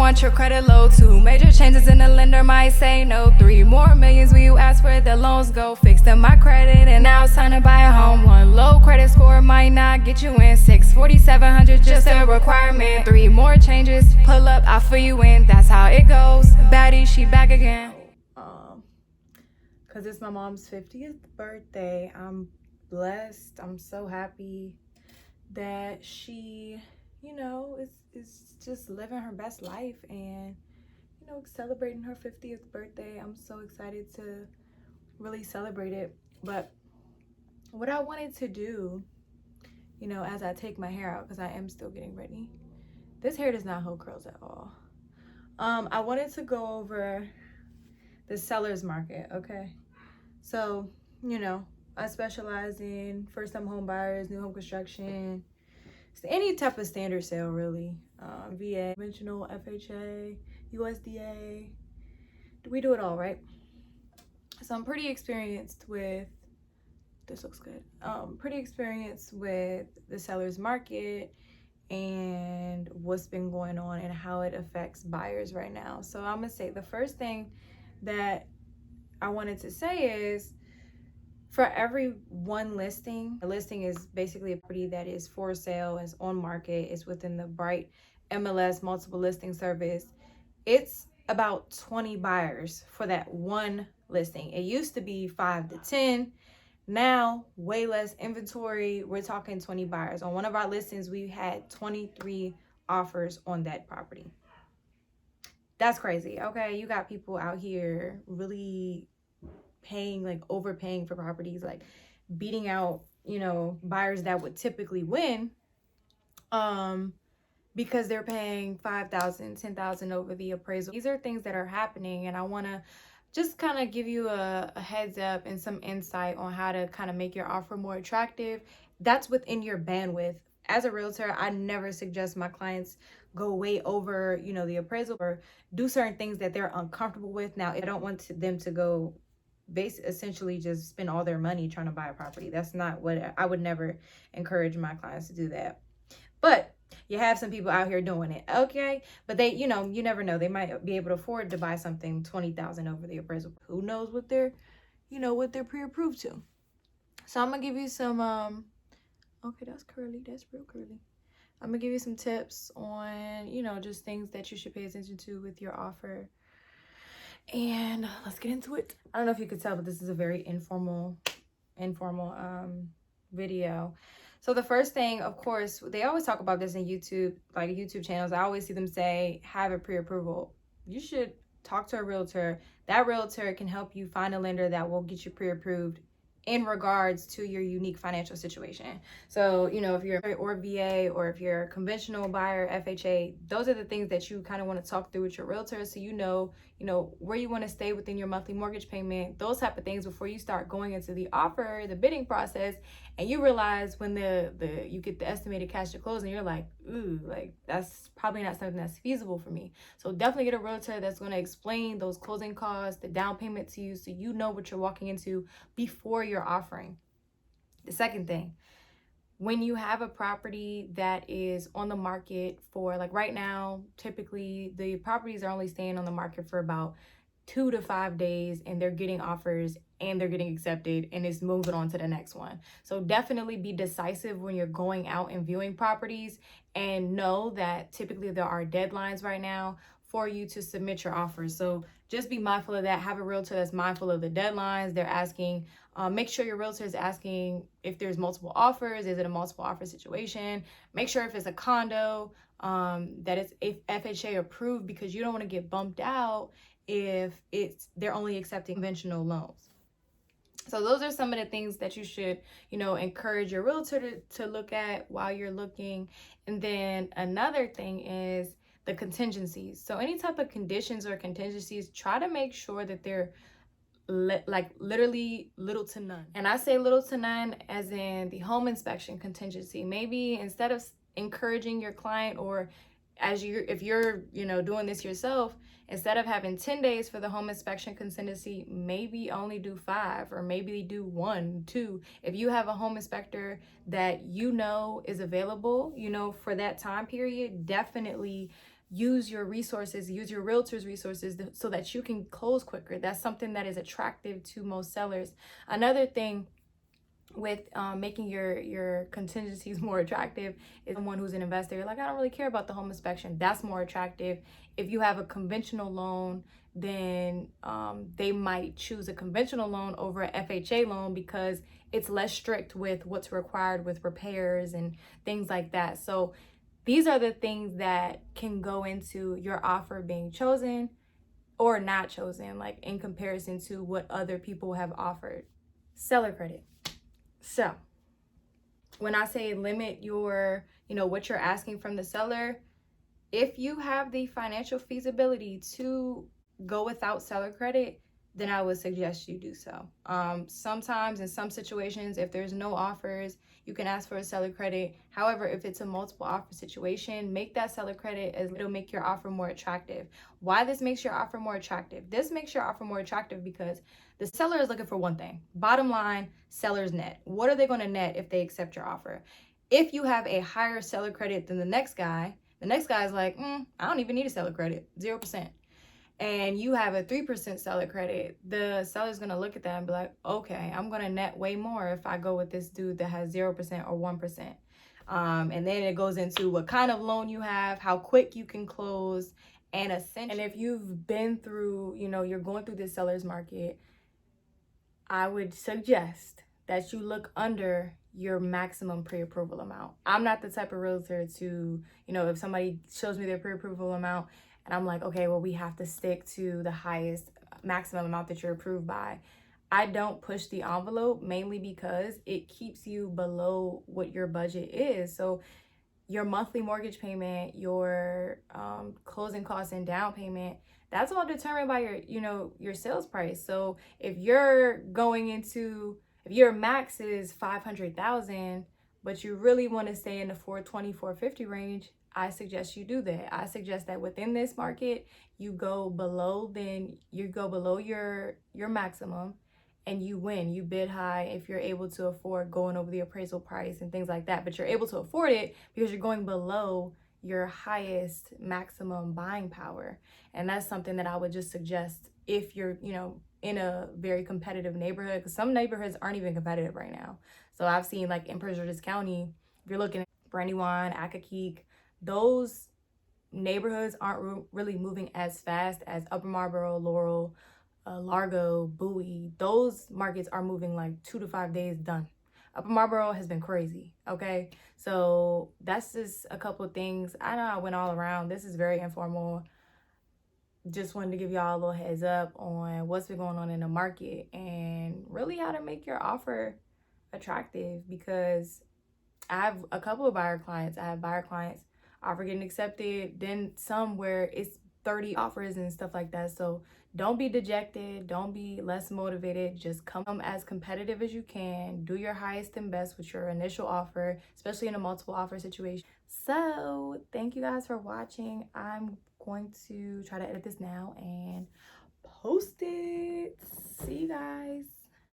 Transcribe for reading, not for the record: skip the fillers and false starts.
want your credit low. 2 major changes and the lender might say no. 3 more millions when you ask where the loans go. Fixed up my credit and now it's time to buy a home. 1 low credit score might not get you in. 64700 just a requirement. 3 more changes, pull up, I fill you in. That's how it goes. Baddie, she back again. Cause it's my mom's 50th birthday. I'm blessed. I'm so happy that she, you know, is just living her best life and, you know, celebrating her 50th birthday. I'm so excited to really celebrate it. But what I wanted to do, you know, as I take my hair out, because I am still getting ready, this hair does not hold curls at all. I wanted to go over the seller's market, okay? So, you know, I specialize in first-time home buyers, new home construction, any type of standard sale, really. VA, conventional, FHA, USDA. We do it all, right? So I'm pretty experienced with, this looks good. Pretty experienced with the seller's market and what's been going on and how it affects buyers right now. So I'm gonna say the first thing that I wanted to say is, for every one listing, a listing is basically a property that is for sale, is on market, is within the Bright MLS multiple listing service. It's about 20 buyers for that one listing. It used to be 5 to 10. Now, way less inventory. We're talking 20 buyers. On one of our listings, we had 23 offers on that property. That's crazy, okay? You got people out here really paying, like overpaying for properties, like beating out, you know, buyers that would typically win, because they're paying $5,000, $10,000 over the appraisal. These are things that are happening, and I want to just kind of give you a heads up and some insight on how to kind of make your offer more attractive. That's within your bandwidth. As a realtor, I never suggest my clients go way over, you know, the appraisal or do certain things that they're uncomfortable with. Now, I don't want them to go essentially just spend all their money trying to buy a property. That's not what I would never encourage my clients to do that. But you have some people out here doing it, okay? But they, you know, you never know. They might be able to afford to buy something $20,000 over the appraisal. Who knows what they're, you know, what they're pre-approved to. So I'm gonna give you some, okay, that's curly. That's real curly. I'm gonna give you some tips on, you know, just things that you should pay attention to with your offer. And let's get into it. I don't know if you could tell, but this is a very informal video. So the first thing, of course, they always talk about this in YouTube, like YouTube channels. I always see them say, have a pre-approval. You should talk to a realtor. That realtor can help you find a lender that will get you pre-approved in regards to your unique financial situation. So, you know, if you're or VA or if you're a conventional buyer, FHA, those are the things that you kind of want to talk through with your realtor, so you know where you want to stay within your monthly mortgage payment, those type of things before you start going into the offer, the bidding process, and you realize when you get the estimated cash to close and you're like, ooh, like that's probably not something that's feasible for me. So definitely get a realtor that's going to explain those closing costs, the down payment to you, so you know what you're walking into before you're offering. The second thing, when you have a property that is on the market for, like right now, typically the properties are only staying on the market for about 2 to 5 days, and they're getting offers and they're getting accepted and it's moving on to the next one. So definitely be decisive when you're going out and viewing properties, and know that typically there are deadlines right now for you to submit your offers. So just be mindful of that. Have a realtor that's mindful of the deadlines. They're asking, make sure your realtor is asking if there's multiple offers. Is it a multiple offer situation? Make sure if it's a condo, that it's FHA approved, because you don't want to get bumped out if they're only accepting conventional loans. So those are some of the things that you should, you know, encourage your realtor to look at while you're looking. And then another thing is the contingencies. So any type of conditions or contingencies, try to make sure that they're like literally little to none. And I say little to none as in the home inspection contingency. Maybe instead of encouraging your client, or if you're, you know, doing this yourself, instead of having 10 days for the home inspection contingency, maybe only do 5, or maybe do 1, 2. If you have a home inspector that you know is available, you know, for that time period, definitely use your resources, use your realtor's resources so that you can close quicker. That's something that is attractive to most sellers. Another thing with making your contingencies more attractive is someone who's an investor. You're like, I don't really care about the home inspection. That's more attractive. If you have a conventional loan, then they might choose a conventional loan over a FHA loan because it's less strict with what's required with repairs and things like that. So these are the things that can go into your offer being chosen or not chosen, like in comparison to what other people have offered. Seller credit. So when I say limit your, what you're asking from the seller, if you have the financial feasibility to go without seller credit, then I would suggest you do so. Sometimes in some situations, if there's no offers, you can ask for a seller credit. However, if it's a multiple offer situation, make that seller credit as it'll make your offer more attractive. Why this makes your offer more attractive? This makes your offer more attractive because the seller is looking for one thing. Bottom line, seller's net. What are they going to net if they accept your offer? If you have a higher seller credit than the next guy is like, I don't even need a seller credit, 0%. And you have a 3% seller credit, the seller's gonna look at that and be like, okay, I'm gonna net way more if I go with this dude that has 0% or 1%. And then it goes into what kind of loan you have, how quick you can close, and essentially, and if you've been through, you're going through this seller's market, I would suggest that you look under your maximum pre-approval amount. I'm not the type of realtor to, if somebody shows me their pre-approval amount and I'm like, okay, well, we have to stick to the highest maximum amount that you're approved by. I don't push the envelope mainly because it keeps you below what your budget is. So your monthly mortgage payment, your closing costs and down payment, that's all determined by your sales price. So if your max is 500,000, but you really want to stay in the 420, 450 range, I suggest you do that. I suggest that within this market, you go below your maximum and you win. You bid high if you're able to afford going over the appraisal price and things like that. But you're able to afford it because you're going below your highest maximum buying power. And that's something that I would just suggest if you're, in a very competitive neighborhood, because some neighborhoods aren't even competitive right now. So I've seen like in Prince George's County, if you're looking at Brandywine, Accokeek, those neighborhoods aren't really moving as fast as Upper Marlboro, Laurel, Largo, Bowie. Those markets are moving like 2 to 5 days done. Upper Marlboro has been crazy, okay? So that's just a couple of things. I know I went all around. This is very informal. Just wanted to give y'all a little heads up on what's been going on in the market and really how to make your offer attractive, because I have a couple of buyer clients. I have buyer clients offer getting accepted, then some where it's 30 offers and stuff like that. So don't be dejected, don't be less motivated, just come as competitive as you can, do your highest and best with your initial offer, especially in a multiple offer situation. So thank you guys for watching. I'm going to try to edit this now and post it. See you guys.